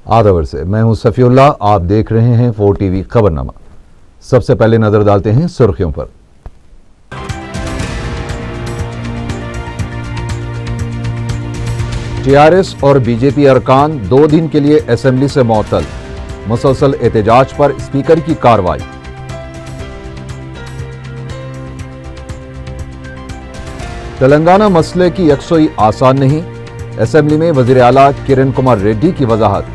आदवर से मैं हूं सफीउल्लाह। आप देख रहे हैं 4 टीवी खबरनामा। सबसे पहले नजर डालते हैं सुर्खियों पर। टीआरएस और बीजेपी अरकान 2 दिन के लिए असेंबली से मुअत्तल। मुसलसल एहतजाज पर स्पीकर की कार्रवाई। तेलंगाना मसले की यकसुई आसान नहीं। असेंबली में वजीर आला किरण कुमार रेड्डी की वजाहत।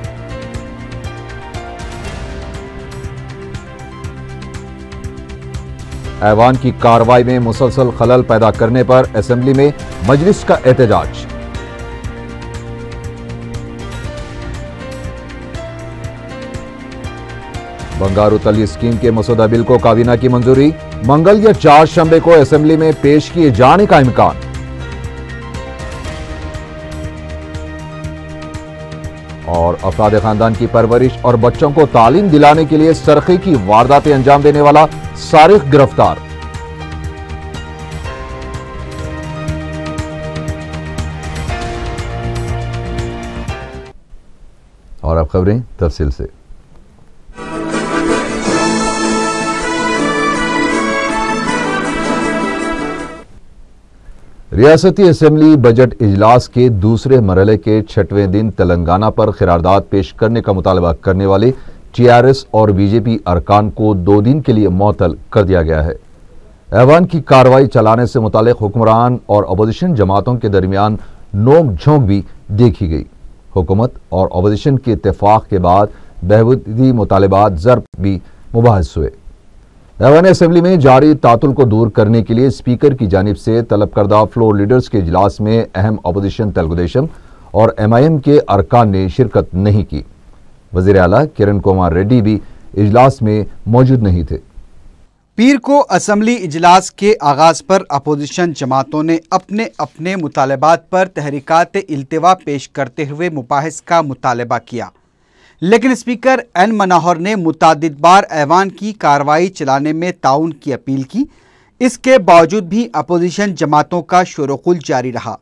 ऐवान की कार्रवाई में मुसलसल खलल पैदा करने पर असेंबली में मजलिस का एहतजाज। बंगारू तली स्कीम के मसौदा बिल को काबीना की मंजूरी। मंगल या 4 शंबे को असेंबली में पेश किए जाने का इम्कान। और अफराद खानदान की परवरिश और बच्चों को तालीम दिलाने के लिए सरखे की वारदातें अंजाम देने वाला सारिक गिरफ्तार। और अब खबरें तफसील से। रियासती असेंबली बजट इजलास के दूसरे मरहले के 6वें दिन तेलंगाना पर खिरारदाद पेश करने का मुतालबा करने वाले टीआरएस और बीजेपी अरकान को 2 दिन के लिए मुअत्तल कर दिया गया है। ऐवान की कार्रवाई चलाने से मुतालिक हुक्मरान और अपोजिशन जमातों के दरमियान नोक झोंक भी देखी गई। हुकूमत और अपोजिशन के इत्तेफाक के बाद बहबूदी मुतालबात ज़र्ब भी मुबाहस हुए। ऐवान असेंबली में जारी तातुल को दूर करने के लिए स्पीकर की जानिब से तलब करदा फ्लोर लीडर्स के इजलास में अहम अपोजिशन तेलुगुदेशम और एमआईएम के अरकान ने शिरकत नहीं की। वजीर आला किरण कुमार रेड्डी भी इजलास में मौजूद नहीं थे। पीर को असेंबली इजलास के आगाज पर अपोजिशन जमातों ने अपने अपने मुतालबात पर तहरीकात इल्तिवा पेश करते हुए मुबाहिस का मुतालबा किया, लेकिन स्पीकर एन मनोहर ने मुतादिद बार ऐवान की कार्रवाई चलाने में ताउन की अपील की। इसके बावजूद भी अपोजिशन जमातों का शोरगुल जारी रहा,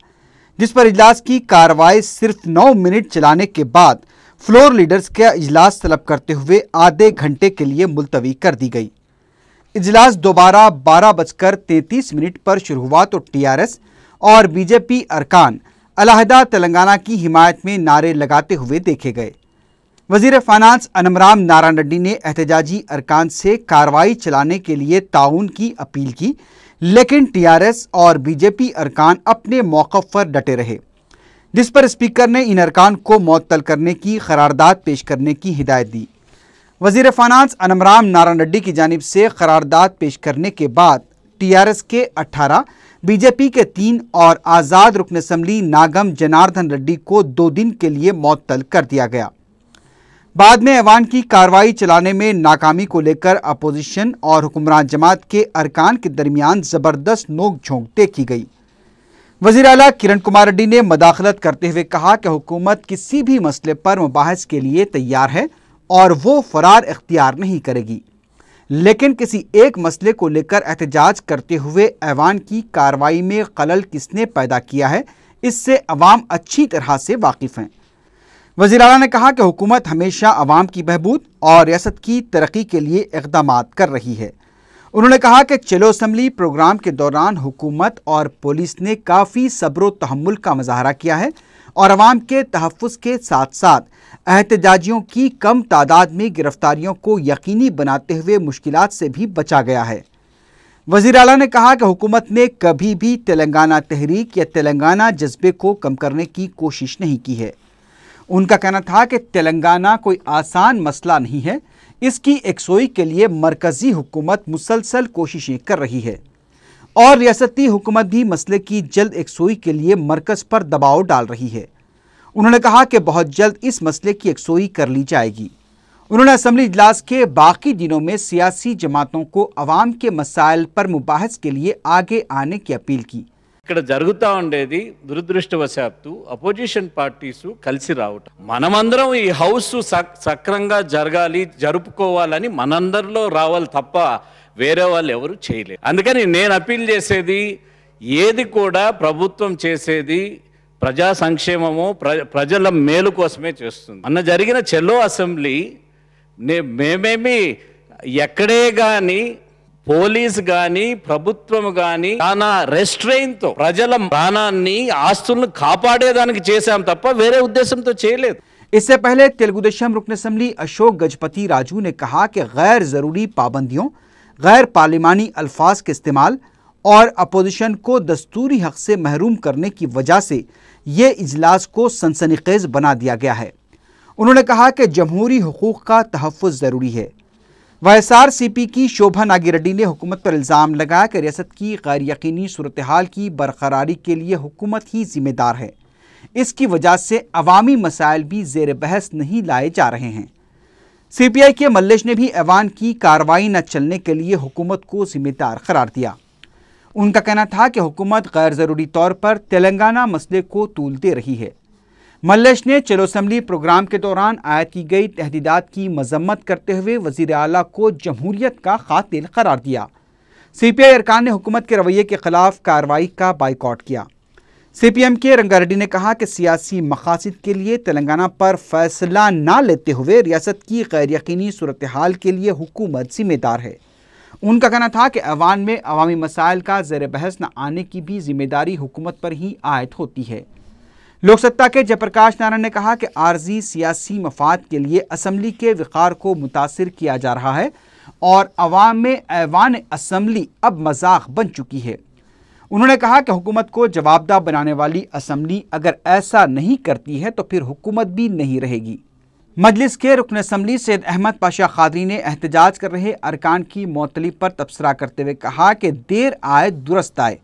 जिस पर इजलास की कार्रवाई सिर्फ 9 मिनट चलाने के बाद फ्लोर लीडर्स का इजलास तलब करते हुए आधे घंटे के लिए मुलतवी कर दी गई। इजलास दोबारा 12:33 पर शुरू हुआ तो टीआरएस और बीजेपी अरकान अलहदा तेलंगाना की हिमायत में नारे लगाते हुए देखे गए। वजीर फाइनेंस अनमराम नारायण रेड्डी ने एहतजाजी अरकान से कार्रवाई चलाने के लिए ताउन की अपील की, लेकिन टीआरएस और बीजेपी अरकान अपने मौक़िफ़ पर डटे रहे, जिस पर स्पीकर ने इन अरकान को मुअत्तल करने की करारदाद पेश करने की हिदायत दी। वजीर फाइनेंस अनमराम नारायण रेड्डी की जानिब से करारदाद पेश करने के बाद टीआरएस के 18, बीजेपी के 3 और आज़ाद रुकन असम्बली नागम जनार्दन रेड्डी को 2 दिन के लिए मुअत्तल कर दिया गया। बाद में ऐवान की कार्रवाई चलाने में नाकामी को लेकर अपोजिशन और हुक्मरान जमात के अरकान के दरमियान जबरदस्त नोक झोंक देखी गई। वजीर आला किरण कुमार रेड्डी ने मदाखलत करते हुए कहा कि हुकूमत किसी भी मसले पर मुबाहिस के लिए तैयार है और वो फरार इख्तियार नहीं करेगी, लेकिन किसी एक मसले को लेकर एहतजाज करते हुए ऐवान की कार्रवाई में खलल किसने पैदा किया है, इससे अवाम अच्छी तरह से वाकिफ हैं। वज़ीर आला ने कहा कि हुकूमत हमेशा अवाम की बहबूद और रियासत की तरक्की के लिए इक़दामात कर रही है। उन्होंने कहा कि चलो असम्बली प्रोग्राम के दौरान हुकूमत और पुलिस ने काफ़ी सब्र तहम्मुल का मुजाहरा किया है और अवाम के तहफ़्फ़ुज़ के साथ साथ एहतजाजियों की कम तादाद में गिरफ्तारियों को यकीनी बनाते हुए मुश्किलात से भी बचा गया है। वज़ीर आला ने कहा कि हुकूमत ने कभी भी तेलंगाना तहरीक या तेलंगाना जज्बे को कम करने की कोशिश नहीं की है। उनका कहना था कि तेलंगाना कोई आसान मसला नहीं है, इसकी एकसोई के लिए मरकज़ी हुकूमत मुसलसल कोशिशें कर रही है और रियासती हुकूमत भी मसले की जल्द एकसोई के लिए मरकज़ पर दबाव डाल रही है। उन्होंने कहा कि बहुत जल्द इस मसले की एकसोई कर ली जाएगी। उन्होंने असम्बली इजलास के बाकी दिनों में सियासी जमातों को अवाम के मसाइल पर मुबाहिस के लिए आगे आने की अपील की। ఇక్కడ జరుగుతూ ఉండేది దురదృష్టవశాత్తు అపోజిషన్ పార్టీస్ కలిసి రావటం, మనమందరం ఈ హౌస్ సక్రంగా జరగాలి జరుపుకోవాలని మనందరిలో రావాలి తప్ప వేరే వాళ్ళు ఎవరు చేయలేరు. అందుకని నేను అపీల్ చేసేది ఏది కూడా ప్రభుత్వం చేసేది ప్రజా సంక్షేమము ప్రజల మేలు కోసమే చేస్తుంది. అన్న జరిగిన చెల్లో అసెంబ్లీ మేమేమి ఎక్కడే కానీ పోలీస్ కానీ ప్రభుత్వం కానీ చాలా రెస్ట్రెయిన్తో ప్రజల ప్రాణాన్ని ఆస్తులను కాపాడేదానికి చేశాం తప్ప వేరే ఉద్దేశంతో చేయలేదు. इससे पहले तेलुगुदेशम रुकन असम्बली अशोक गजपति राजू ने कहा कि गैर जरूरी पाबंदियों, गैर पार्लिमानी अल्फाज के इस्तेमाल और अपोजिशन को दस्तूरी हक से महरूम करने की वजह से ये इजलास को सनसनीखेज बना दिया गया है. उन्होंने कहा कि जमहूरी हुकूक का तहफ़्फ़ुज़ ज़रूरी है. YSRCP की शोभा नागिरेड्डी ने हुकूमत पर इल्ज़ाम लगाया कि रियासत की गैर यकीनी सूरत हाल की बरकरारी के लिए हुकूमत ही जिम्मेदार है. इसकी वजह से अवामी मसाइल भी ज़ेर बहस नहीं लाए जा रहे हैं. CPI के मल्लेश ने भी ऐवान की कार्रवाई न चलने के लिए हुकूमत को जिम्मेदार करार दिया. उनका कहना था कि हुकूमत गैर ज़रूरी तौर पर तेलंगाना मसले को तूल दे रही है. मल्लेश ने चलो असम्बली प्रोग्राम के दौरान आयद की गई तहदीदात की मजम्मत करते हुए वज़ीर आला को जमहूरियत का कातिल करार दिया. CPI अरकान ने हुकूमत के रवैये के खिलाफ कार्रवाई का बाइकॉट किया. CPM के रंगारेड्डी ने कहा कि सियासी मकासद के लिए तेलंगाना पर फैसला न लेते हुए रियासत की गैर यकीनी सूरत हाल के लिए हुकूमत जिम्मेदार है. उनका कहना था कि ऐवान में अवामी मसाइल का ज़ेर बहस न आने की भी जिम्मेदारी हुकूमत पर ही आयद होती है. लोकसत्ता के जयप्रकाश नारायण ने कहा कि आर्जी सियासी मफाद के लिए असम्बली के वक़ार को मुतासिर किया जा रहा है और अवाम में ऐवान असम्बली अब मजाक बन चुकी है. उन्होंने कहा कि हुकूमत को जवाबदाह बनाने वाली असम्बली अगर ऐसा नहीं करती है तो फिर हुकूमत भी नहीं रहेगी. मजलिस के रुकन असम्बली सैयद अहमद पाशा खादरी ने एहतजाज कर रहे अरकान की मअतली पर तबसरा करते हुए कहा कि देर आए दुरुस्त आए.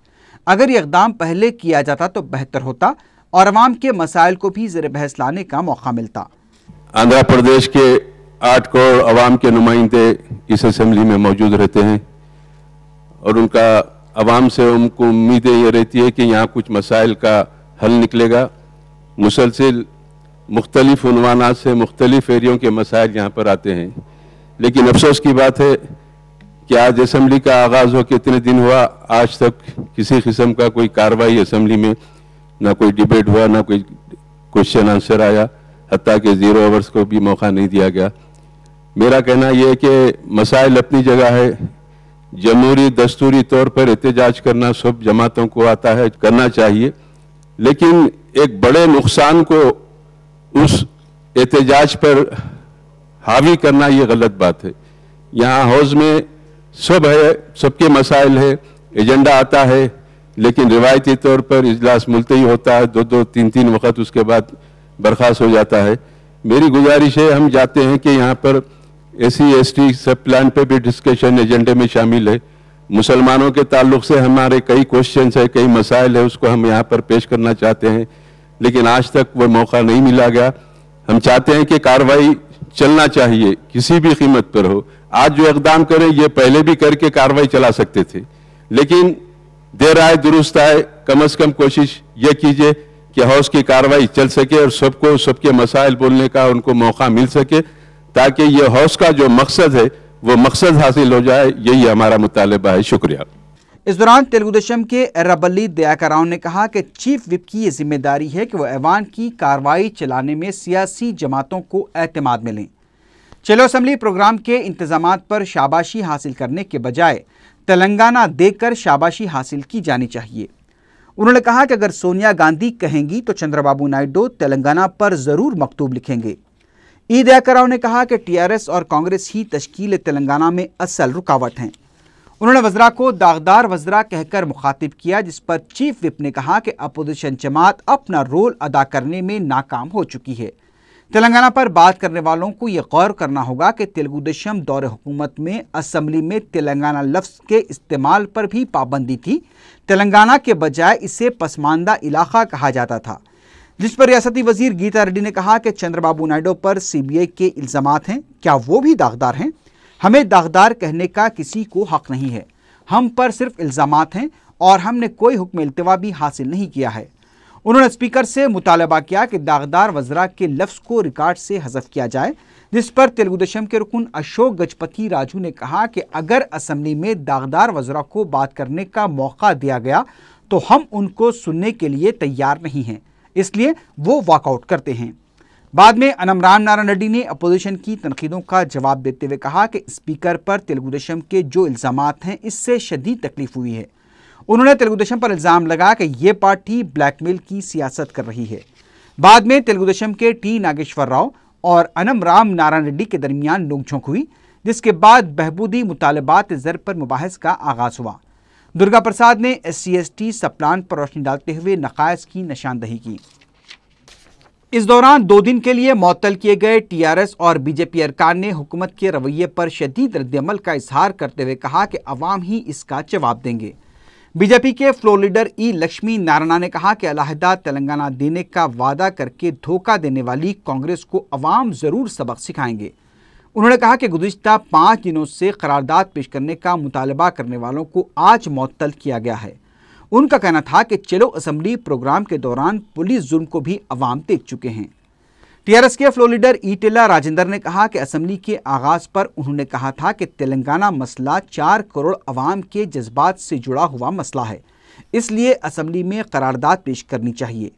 अगर ये इक़दाम पहले किया जाता तो बेहतर होता और अवाम के मसाइल को भी ज़ेर बहस लाने का मौका मिलता. आंध्र प्रदेश के 8 करोड़ अवाम के नुमाइंदे इस असम्बली में मौजूद रहते हैं और उनका अवाम से उनको उम्मीदें ये रहती है कि यहाँ कुछ मसाइल का हल निकलेगा. मुसलसिल मुख्तलिफ उन्वानात से मुख्तलिफ एरियों के मसाइल यहाँ पर आते हैं, लेकिन अफसोस की बात है कि आज असम्बली का आगाज़ हो कितने दिन हुआ, आज तक किसी किस्म का कोई कार्रवाई असम्बली में ना कोई डिबेट हुआ, ना कोई क्वेश्चन आंसर आया, हत्ता कि 0 आवर्स को भी मौका नहीं दिया गया. मेरा कहना यह है कि मसाइल अपनी जगह है. जमहूरी दस्तूरी तौर पर एहतजाज करना सब जमातों को आता है, करना चाहिए, लेकिन एक बड़े नुकसान को उस एहतजाज पर हावी करना ये गलत बात है. यहाँ हाउस में सब है, सबके मसाइल है, एजेंडा आता है, लेकिन रिवायती तौर पर इजलास मुलतवी होता है, 2-2, 3-3 वक्त उसके बाद बर्खास्त हो जाता है. मेरी गुजारिश है, हम चाहते हैं कि यहाँ पर SC/ST सब प्लान पे भी डिस्कशन एजेंडे में शामिल है. मुसलमानों के ताल्लुक से हमारे कई क्वेश्चंस है, कई मसाइल है, उसको हम यहाँ पर पेश करना चाहते हैं, लेकिन आज तक वो मौका नहीं मिला गया. हम चाहते हैं कि कार्रवाई चलना चाहिए, किसी भी कीमत पर हो. आज जो इक़दाम करें ये पहले भी करके कार्रवाई चला सकते थे, लेकिन देर आए दुरुस्त आए. कम से कम कोशिश ये कीजिए कि हाउस की कार्रवाई चल सके और सबको सबके मसाइल बोलने का उनको मौका मिल सके, ताकि ये हाउस का जो मकसद है वो मकसद हासिल हो जाए. यही हमारा मुतालबा है. शुक्रिया. इस दौरान तेलुगुदेशम के एर्राबल्ली दयाकराव ने कहा कि चीफ विप की ये जिम्मेदारी है कि वह ऐवान की कार्रवाई चलाने में सियासी जमातों को एतमाद में लें. चलो असम्बली प्रोग्राम के इंतजामात पर शाबाशी हासिल करने के बजाय तेलंगाना देकर शाबाशी हासिल की जानी चाहिए. उन्होंने कहा कि अगर सोनिया गांधी कहेंगी तो चंद्रबाबू नायडू तेलंगाना पर ज़रूर मकतूब लिखेंगे. ई दयाकराव ने कहा कि TRS और कांग्रेस ही तश्कील तेलंगाना में असल रुकावट हैं. उन्होंने वज़रा को दागदार वज़रा कहकर मुखातिब किया, जिस पर चीफ विप ने कहा कि अपोजिशन जमात अपना रोल अदा करने में नाकाम हो चुकी है. तेलंगाना पर बात करने वालों को यह गौर करना होगा कि तेलुगुदेशम दौरे हुकूमत में असम्बली में तेलंगाना लफ्ज़ के इस्तेमाल पर भी पाबंदी थी. तेलंगाना के बजाय इसे पसमानदा इलाका कहा जाता था, जिस पर रियासती वजीर गीता रेड्डी ने कहा कि चंद्रबाबू नायडू पर CBI के इल्ज़ामात हैं, क्या वो भी दागदार हैं? हमें दागदार कहने का किसी को हक नहीं है. हम पर सिर्फ इल्ज़ामात हैं और हमने कोई हुक्म इल्तिवा भी हासिल नहीं किया है. उन्होंने स्पीकर से मुतालबा किया कि दागदार वज़रा के लफ्ज़ को रिकॉर्ड से हज़फ किया जाए, जिस पर तेलुगुदेशम के रुकन अशोक गजपति राजू ने कहा कि अगर असम्बली में दागदार वज़रा को बात करने का मौका दिया गया तो हम उनको सुनने के लिए तैयार नहीं हैं. इसलिए वो वॉकआउट करते हैं। बाद में अन्नमराम नारायण रेड्डी ने अपोजिशन की तनकीदों का जवाब देते हुए कहा कि स्पीकर पर तेलुगुदेशम के जो इल्जामात हैं इससे शदीद तकलीफ हुई है। उन्होंने तेलुगुदेशम पर इल्जाम लगाया कि ये पार्टी ब्लैकमेल की सियासत कर रही है। बाद में तेलुगुदेशम के टी नागेश्वर राव और अन्नमराम नारायण रेड्डी के दरमियान नोकझोंक हुई, जिसके बाद बहबूदी मुतालबात ज़र पर मुबाहिस का आगाज हुआ। दुर्गा प्रसाद ने SC/ST सब प्लान पर रोशनी डालते हुए नकाइस की निशानदही की। इस दौरान 2 दिन के लिए मुअत्तल किए गए TRS और BJP अरकान ने हुकूमत के रवैये पर शदीद रद्द-ए-अमल का इजहार करते हुए कहा कि अवाम ही इसका जवाब देंगे। बीजेपी के फ्लोर लीडर ई लक्ष्मी नारायण ने कहा कि अलहदा तेलंगाना देने का वादा करके धोखा देने वाली कांग्रेस को अवाम जरूर सबक सिखाएंगे। उन्होंने कहा कि गुज़िश्ता 5 दिनों से करारदाद पेश करने का मुतालबा करने वालों को आज मुअत्तल किया गया है। उनका कहना था कि चलो असेंबली प्रोग्राम के दौरान पुलिस जुल्म को भी अवाम देख चुके हैं। TRS के फ्लोर लीडर ई टिल्ला राजेंद्र ने कहा कि असेंबली के आगाज पर उन्होंने कहा था कि तेलंगाना मसला 4 करोड़ अवाम के जज्बात से जुड़ा हुआ मसला है, इसलिए असेंबली में करारदाद पेश करनी चाहिए।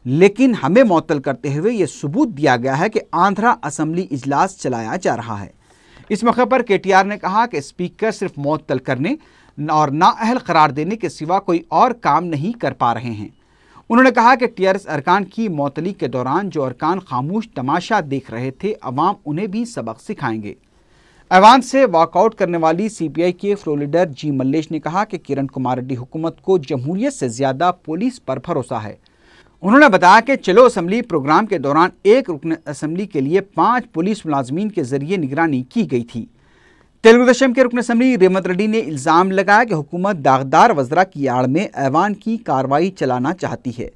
लेकिन हमें मुअत्तल करते हुए यह सबूत दिया गया है कि आंध्रा असेंबली इजलास चलाया जा रहा है। इस मौके पर KTR ने कहा कि स्पीकर सिर्फ मुअत्तल करने और नाअहल करार देने के सिवा कोई और काम नहीं कर पा रहे हैं। उन्होंने कहा कि TRS अरकान की मुअत्तली के दौरान जो अरकान खामोश तमाशा देख रहे थे, अवाम उन्हें भी सबक सिखाएंगे। ऐवान से वॉकआउट करने वाली CPI के फ्लोर लीडर जी मल्लेश ने कहा कि किरण कुमार रेड्डी हुकूमत को जमहूरियत से ज्यादा पुलिस पर भरोसा है। उन्होंने बताया कि चलो असेंबली प्रोग्राम के दौरान एक रुकन असेंबली के लिए 5 पुलिस मुलाजमीन के जरिए निगरानी की गई थी। तेलुगुदेशम के रुकन असेंबली रेवंत रेड्डी ने इल्ज़ाम लगाया कि हुकूमत दागदार वज़रा की आड़ में ऐवान की कार्रवाई चलाना चाहती है।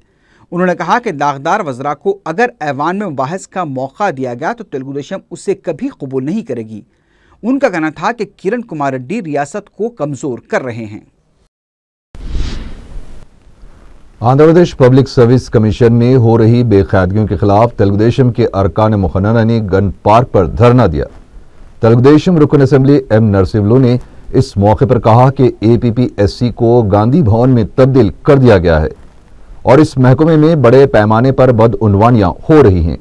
उन्होंने कहा कि दागदार वज़रा को अगर ऐवान में मुबाहिस का मौका दिया गया तो तेलुगुदेशम उसे कभी कबूल नहीं करेगी। उनका कहना था कि किरण कुमार रेड्डी रियासत को कमज़ोर कर रहे हैं। Andhra Pradesh public service commission में हो रही बेकायदगियों के खिलाफ तेलुगुदेशम के अरकान मुखन्ना ने गन पार्क पर धरना दिया। तेलुगुदेशम रुकन असेंबली M नरसिम्हलू ने इस मौके पर कहा कि APPSC को गांधी भवन में तब्दील कर दिया गया है और इस महकमे में बड़े पैमाने पर बदउनवानियां हो रही हैं।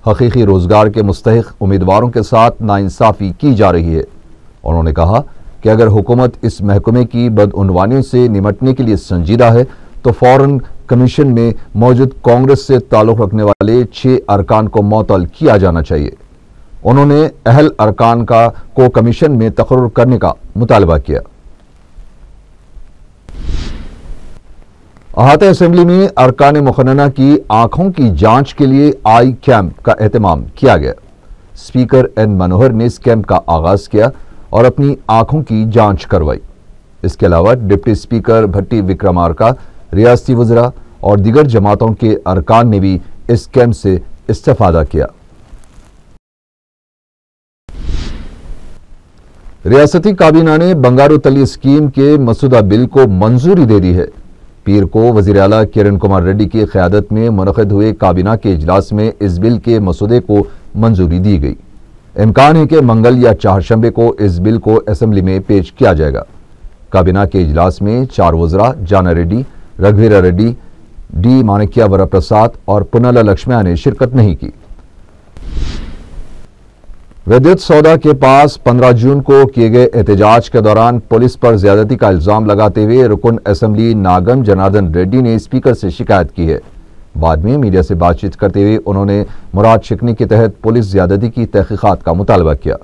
हकीकी रोजगार के मुस्तहिक उम्मीदवारों के साथ नाइंसाफी की जा रही है। उन्होंने कहा कि अगर हुकूमत इस महकमे की बदउनवानियों से निमटने के लिए संजीदा है तो फौरन कमीशन में मौजूद कांग्रेस से ताल्लुक रखने वाले 6 अरकान को मुअत्तल किया जाना चाहिए। उन्होंने अहल अरकान को कमीशन में तकर्रुर करने का मुतालबा किया। अहाता असेंबली में अरकान मुखन्ना की आंखों की जांच के लिए आई कैंप का एहतमाम किया गया। स्पीकर N मनोहर ने इस कैंप का आगाज किया और अपनी आंखों की जांच करवाई। इसके अलावा डिप्टी स्पीकर भट्टी विक्रमार्का, रियासती वज़रा और दीगर जमातों के अरकान ने भी इस कैंप से इस्तेफादा किया। रियासती काबीना ने बंगारू तली स्कीम के मसूदा बिल को मंजूरी दे दी है। पीर को वज़ीर आला किरण कुमार रेड्डी की क़यादत में मुनक़िद हुए काबीना के इजलास में इस बिल के मसूदे को मंजूरी दी गई। इम्कान है कि मंगल या चारशंबे को इस बिल को असेंबली में पेश किया जाएगा। काबीना के इजलास में 4 वज़रा जाना रेड्डी, रघुवीरा रेड्डी, डी माणिक्या वरा प्रसाद और पुन्नला लक्ष्मैया ने शिरकत नहीं की। विद्युत सौदा के पास 15 जून को किए गए एहतजाज के दौरान पुलिस पर ज्यादती का इल्जाम लगाते हुए रुकन असेंबली नागम जनार्दन रेड्डी ने स्पीकर से शिकायत की है। बाद में मीडिया से बातचीत करते हुए उन्होंने मुराद शिकनी के तहत पुलिस ज्यादती की तहकीकात का मुतालबा किया।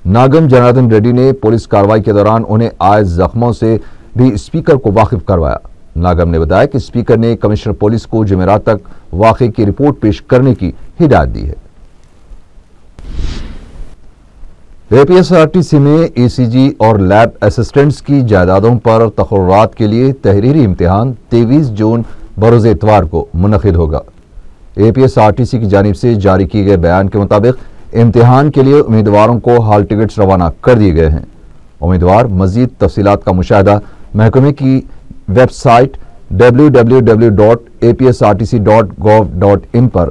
नागम जनार्दन रेड्डी ने पुलिस कार्रवाई के दौरान उन्हें आए जख्मों से भी स्पीकर को वाकिफ करवाया। नागम ने बताया कि स्पीकर ने कमिश्नर पुलिस को जुमेरात तक वाक़े की रिपोर्ट पेश करने की हिदायत दी है। APSRTC में ECG और लैब असिस्टेंट्स की जायदादों पर तकर्रुरात के लिए तहरीरी इम्तिहान 23 जून बरोज़ इतवार को मुनक़िद होगा। APSRTC की जानिब से जारी किए गए बयान के मुताबिक इम्तिहान के लिए उम्मीदवारों को हॉल टिकट्स रवाना कर दिए गए हैं। उम्मीदवार मज़ीद तफसीलात का मुशाहिदा महकमे की वेबसाइट www.apsrtc.gov.in पर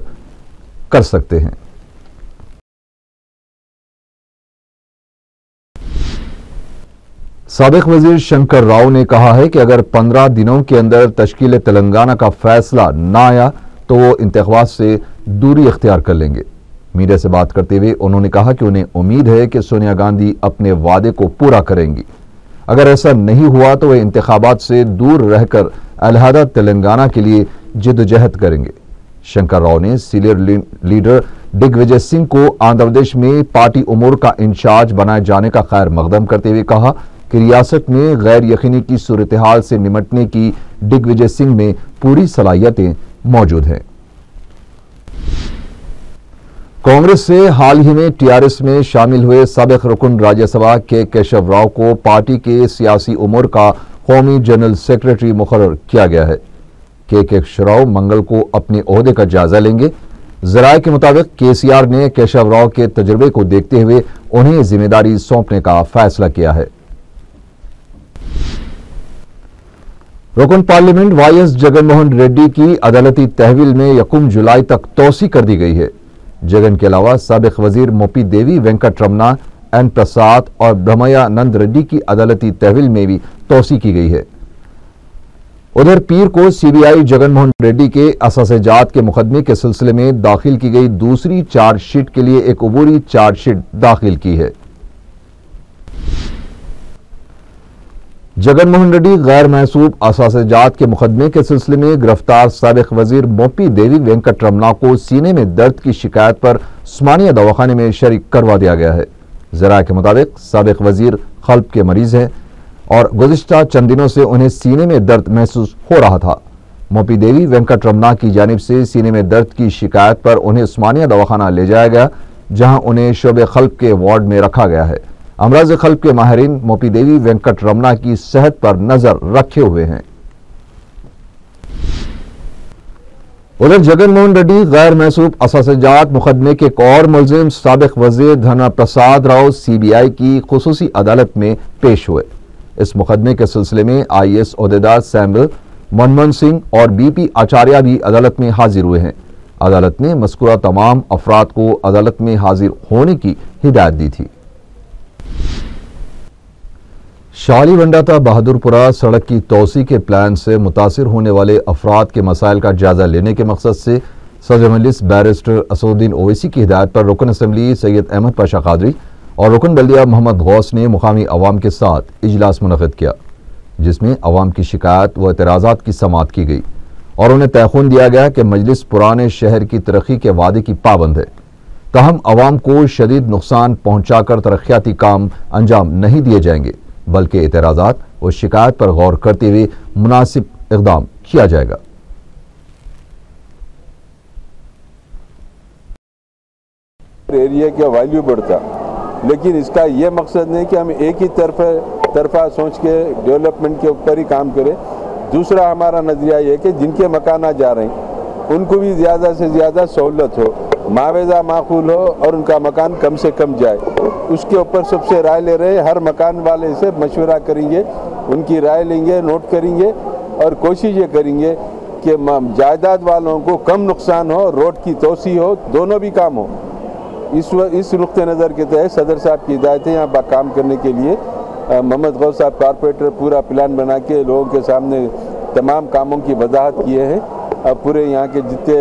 कर सकते हैं। साबिक वजीर शंकर राव ने कहा है कि अगर 15 दिनों के अंदर तश्कील तेलंगाना का फैसला न आया तो तो वो इंतखाबात से दूरी इख्तियार कर लेंगे। मीडिया से बात करते हुए उन्होंने कहा कि उन्हें उम्मीद है कि सोनिया गांधी अपने वादे को पूरा करेंगी। अगर ऐसा नहीं हुआ तो वे इंतखाबात से दूर रहकर अलहदा तेलंगाना के लिए जिद्दोजहद करेंगे। शंकर राव ने सीनियर लीडर दिग्विजय सिंह को आंध्र प्रदेश में पार्टी उमूर का इंचार्ज बनाए जाने का खैर मकदम करते हुए कहा कि रियासत में गैर यकीनी की सूरत हाल से निपटने की दिग्विजय सिंह में पूरी सलाहियतें मौजूद हैं। कांग्रेस से हाल ही में टीआरएस में शामिल हुए साबिक रुकन राज्यसभा के केशव राव को पार्टी के सियासी उमूर का कौमी जनरल सेक्रेटरी मुकर्रर किया गया है। के केशव राव मंगल को अपने ओहदे का जायजा लेंगे। जराये के मुताबिक केसीआर ने केशव राव के तजुर्बे को देखते हुए उन्हें जिम्मेदारी सौंपने का फैसला किया है। रुकन पार्लियामेंट वाईएस जगनमोहन रेड्डी की अदालती तहवील में 1 जुलाई तक तोसी कर दी गई है। जगन के अलावा साबिक वजीर मोपी देवी वेंकट रमना, एन प्रसाद और ब्रह्मयानंद रेड्डी की अदालती तहवील में भी तोसी की गई है। उधर पीर को सीबीआई जगनमोहन रेड्डी के असासेजात के मुकदमे के सिलसिले में दाखिल की गई दूसरी चार्जशीट के लिए एक अबूरी चार्जशीट दाखिल की है। जगनमोहन रेड्डी गैर महसूब असासेजात के मुकदमे के सिलसिले में गिरफ्तार साबिक वजीर मोपी देवी वेंकट रमना को सीने में दर्द की शिकायत पर उस्मानिया दवाखाने में शरीक करवा दिया गया है। जराये के मुताबिक साबिक वजीर कल्ब के मरीज हैं और गुज़िश्ता चंद दिनों से उन्हें सीने में दर्द महसूस हो रहा था। मोपी देवी वेंकट रमना की जानिब से सीने में दर्द की शिकायत पर उन्हें उस्मानिया दवाखाना ले जाया गया, जहां उन्हें शोबे कल्ब के वार्ड में रखा गया है। अमराज कल्ब के माहिरीन मोपी देवी वेंकट रमना की सेहत पर नजर रखे हुए हैं। उधर जगनमोहन रेड्डी गैर महसूब असासेजात मुकदमे के एक और मुलजिम साबिक वजीर धना प्रसाद राव सीबीआई की खुसूसी अदालत में पेश हुए। इस मुकदमे के सिलसिले में आईएएस ओहदेदार सैमुअल मनमोहन सिंह और बीपी आचार्य भी अदालत में हाजिर हुए हैं। अदालत ने मज़कूरा तमाम अफराद को अदालत में हाजिर होने की हिदायत दी थी। शाली वंडाता बहादुरपुरा सड़क की तोसी के प्लान से मुतासिर होने वाले अफराद के मसाइल का जायजा लेने के मकसद से सदर मजलिस बैरिस्टर असदुद्दीन ओवैसी की हिदायत पर रुकन असम्बली सैयद अहमद पाशा कादरी और रुकन बल्दिया मोहम्मद गौस ने मुकामी अवाम के साथ इजलास मुनक़िद किया, जिसमें अवाम की शिकायत व एतराज़ात की समाअत की गई और उन्हें तयख़ुन दिया गया कि मजलिस पुराने शहर की तरक्की के वादे की पाबंद है, ताहम अवाम को शदीद नुकसान पहुँचाकर तरक्याती काम अंजाम नहीं दिए जाएंगे, बल्कि एतराज़ात और शिकायत पर गौर करते हुए मुनासिब इक़दाम किया जाएगा। एरिया का वैल्यू बढ़ता, लेकिन इसका यह मकसद नहीं कि हम एक ही तरफा सोच के डेवलपमेंट के ऊपर ही काम करें। दूसरा हमारा नजरिया ये कि जिनके मकान जा रहे हैं उनको भी ज़्यादा से ज़्यादा सहूलत हो, मावेजा माकूल हो और उनका मकान कम से कम जाए, उसके ऊपर सबसे राय ले रहे हैं। हर मकान वाले से मशवरा करेंगे, उनकी राय लेंगे, नोट करेंगे और कोशिश ये करेंगे कि जायदाद वालों को कम नुकसान हो, रोड की तोसी हो, दोनों भी काम हो। इस नुक्ते नज़र के तहत सदर साहब की हिदायत है यहाँ काम करने के लिए। मोहम्मद गौस साहब कॉरपोरेटर पूरा प्लान बना के लोगों के सामने तमाम कामों की वजाहत किए हैं। पूरे यहाँ के जितने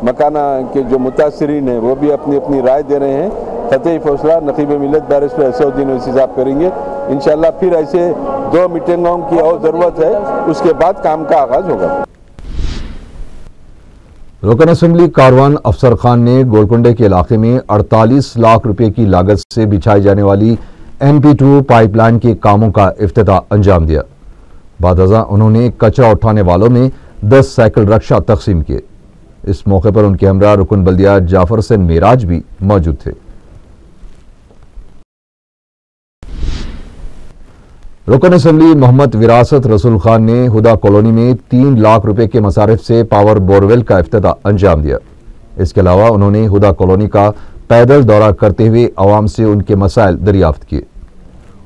मकाना के जो मुतासरीन हैं वो भी अपनी अपनी राय दे रहे हैं। फतेह फौसला नकीब मिलत बैरिस्टर असदुद्दीन ओवैसी साहब करेंगे इंशाल्लाह। फिर ऐसे 2 मीटिंगों की और ज़रूरत है, उसके बाद काम का आगाज़ होगा। रुकन असम्बली कारवान अफसर खान ने गोलकुंडे के इलाके में 48 लाख रुपए की लागत से बिछाई जाने वाली MP2 पाइपलाइन के कामों का इफ्तिताह अंजाम दिया। बादअज़ा उन्होंने कचरा उठाने वालों में 10 साइकिल रक्षा तकसीम किए। इस मौके पर उनके हमरा रुकन बल्दिया जाफर हुसैन मेराज भी मौजूद थे। रुकन असम्बली मोहम्मद विरासत रसूल खान ने हुदा कॉलोनी में 3 लाख रुपए के मसारिफ से पावर बोरवेल का इफ्तिताह अंजाम दिया। इसके अलावा उन्होंने हुदा कॉलोनी का पैदल दौरा करते हुए आवाम से उनके मसाइल दरियाफ्त किए।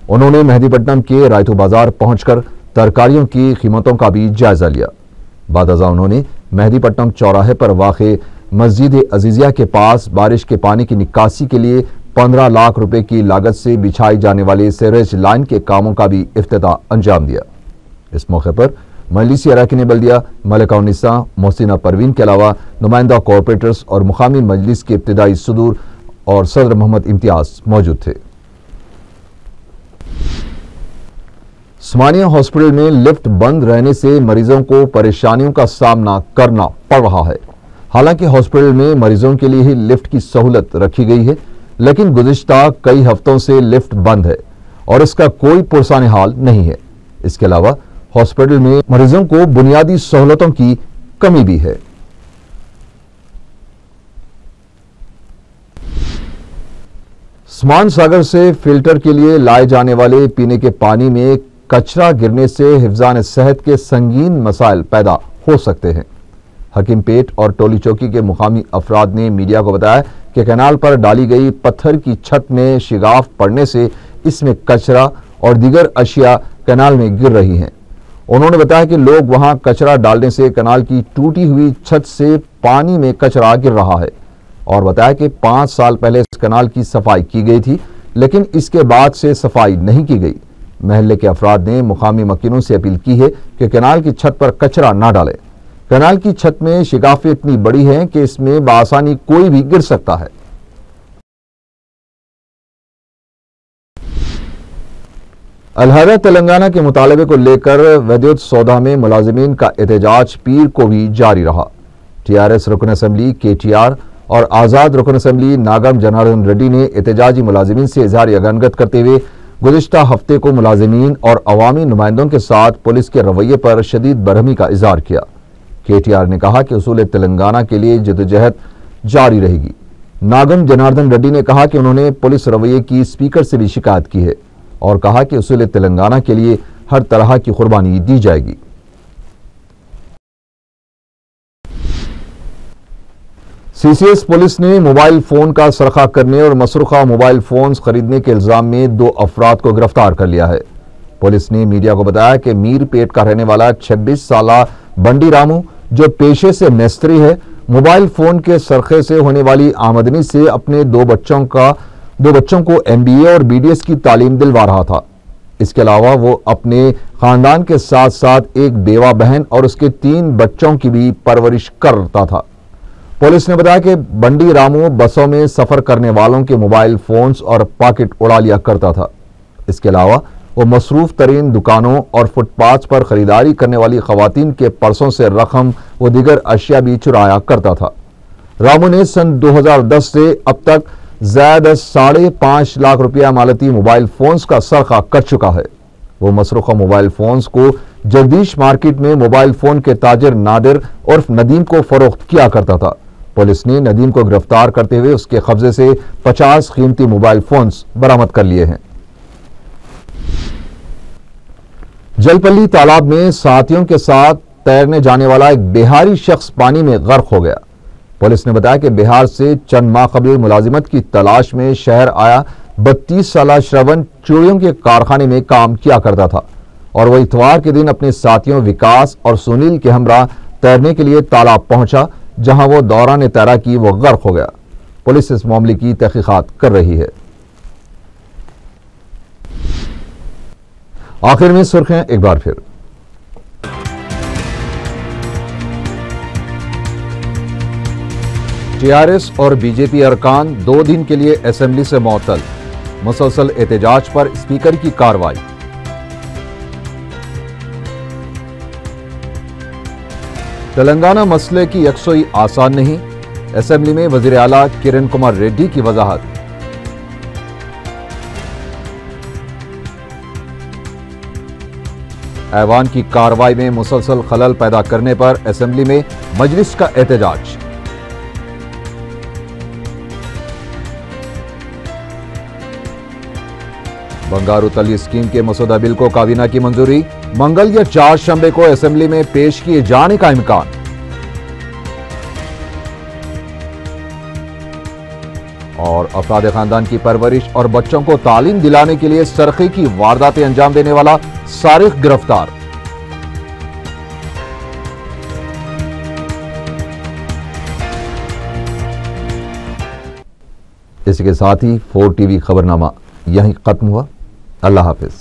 उन्होंने मेहदीपट्टनम के रायतू बाजार पहुंचकर तरकारियों की कीमतों का भी जायजा लिया। बादअज़ा उन्होंने मेहदीपट्टनम चौराहे पर वाक़े मस्जिद अजीजिया के पास बारिश के पानी की निकासी के लिए 15 लाख रुपए की लागत से बिछाई जाने वाली सीवरेज लाइन के कामों का भी इफ्तिताह अंजाम दिया। इस मौके पर मजलिसी अरकान बल्दिया मलिका उन्निसा मोहसिना परवीन के अलावा नुमाइंदा कॉरपोरेटर्स और मुकामी मजलिस के इब्तिदाई सदूर और सदर मोहम्मद इम्तियाज मौजूद थे। उस्मानिया हॉस्पिटल में लिफ्ट बंद रहने से मरीजों को परेशानियों का सामना करना पड़ रहा है। हालांकि हॉस्पिटल में मरीजों के लिए ही लिफ्ट की सहूलत रखी गई है, लेकिन गुज़िश्ता कई हफ्तों से लिफ्ट बंद है और इसका कोई पुरसाने हाल नहीं है। इसके अलावा हॉस्पिटल में मरीजों को बुनियादी सहूलतों की कमी भी है। उस्मान सागर से फिल्टर के लिए लाए जाने वाले पीने के पानी में कचरा गिरने से हिफ्जान सेहत के संगीन मसाइल पैदा हो सकते हैं। हकीमपेट और टोली चौकी के मुकामी अफराद ने मीडिया को बताया कि कैनाल पर डाली गई पत्थर की छत में शिगाफ पड़ने से इसमें कचरा और दीगर अशिया कैनाल में गिर रही हैं। उन्होंने बताया कि लोग वहां कचरा डालने से कैनाल की टूटी हुई छत से पानी में कचरा गिर रहा है और बताया कि 5 साल पहले इस कैनाल की सफाई की गई थी, लेकिन इसके बाद से सफाई नहीं की गई। महल्ले के अफराद ने मुकामी मकीनों से अपील की है कि कैनाल की छत पर कचरा ना डालें। कैनाल की छत में शिगाफें इतनी बड़ी हैं कि इसमें बासानी कोई भी गिर सकता है। अलहदा तेलंगाना के मुतालबे को लेकर विद्युत सौदा में मुलाजिमीन का एहतजाज पीर को भी जारी रहा। टीआरएस रुकन असम्बली केटीआर और आज़ाद रुकन असम्बली नागम जनार्दन रेड्डी ने एहतजाजी मुलाजिमीन से इजहार यगनगत करते हुए गुज़िश्ता हफ्ते को मुलाजिमीन और अवामी नुमाइंदों के साथ पुलिस के रवैये पर शदीद बरहमी का इजहार किया। केटीआर ने कहा कि उसूल तेलंगाना के लिए जदोजहद जारी रहेगी। नागम जनार्दन रेड्डी ने कहा कि उन्होंने पुलिस रवैये की स्पीकर से भी शिकायत की है और कहा कि उसूल तेलंगाना के लिए हर तरह की कुर्बानी दी जाएगी। सीसीएस पुलिस ने मोबाइल फोन का सरखा करने और मसरूखा मोबाइल फोन खरीदने के इल्जाम में 2 अफराद को गिरफ्तार कर लिया है। पुलिस ने मीडिया को बताया कि मीरपेट का रहने वाला 26 साला बंडी रामू, जो पेशे से मिस्त्री है, मोबाइल फोन के सरखे से होने वाली आमदनी से अपने 2 बच्चों को MBA और BDS की तालीम दिलवा रहा था। इसके अलावा वो अपने खानदान के साथ साथ एक बेवा बहन और उसके 3 बच्चों की भी परवरिश करता था। पुलिस ने बताया कि बंडी रामू बसों में सफर करने वालों के मोबाइल फोन्स और पॉकेट उड़ा लिया करता था। इसके अलावा वो मसरूफ तरीन दुकानों और फुटपाथ पर खरीदारी करने वाली खवातीन के पर्सों से रकम व दीगर अशिया भी चुराया करता था। रामू ने सन 2010 से अब तक ज़्यादा 5.5 लाख रुपया मालती मोबाइल फोन्स का सरखा कर चुका है। वो मसरूखा मोबाइल फोन्स को जगदीश मार्केट में मोबाइल फोन के ताजिर नादिर उर्फ नदीम को फरोख्त किया करता था। पुलिस ने नदीम को गिरफ्तार करते हुए उसके कब्जे से 50 कीमती मोबाइल फोन्स बरामद कर लिए हैं। जलपल्ली तालाब में साथियों के साथ तैरने जाने वाला एक बिहारी शख्स पानी में गर्क हो गया। पुलिस ने बताया कि बिहार से चंद माह कबल मुलाजिमत की तलाश में शहर आया 32 साला श्रवण चूड़ियों के कारखाने में काम किया करता था और वह इतवार के दिन अपने साथियों विकास और सुनील के हमरा तैरने के लिए तालाब पहुंचा, जहां वो दौरान तैराकी वो गर्क हो गया। पुलिस इस मामले की तहकीकात कर रही है। आखिर में सुर्खियां एक बार फिर। टीआरएस और बीजेपी अरकान 2 दिन के लिए असेंबली से मुअत्तल, मुसलसल एहतजाज पर स्पीकर की कार्रवाई। तेलंगाना मसले की यकसुई आसान नहीं, असेंबली में वजीर आला किरण कुमार रेड्डी की वजाहत। ऐवान की कार्रवाई में मुसलसल खलल पैदा करने पर असेंबली में मजलिस का एहतजाज। बंगारू तली स्कीम के मसौदा बिल को काबीना की मंजूरी, मंगल या 4 शंबे को असेंबली में पेश किए जाने का इम्कान। और अफराद खानदान की परवरिश और बच्चों को तालीम दिलाने के लिए सरखे की वारदातें अंजाम देने वाला सारिक गिरफ्तार। इसी के साथ ही 4 TV खबरनामा यहीं खत्म हुआ। अल्लाह हाफिज।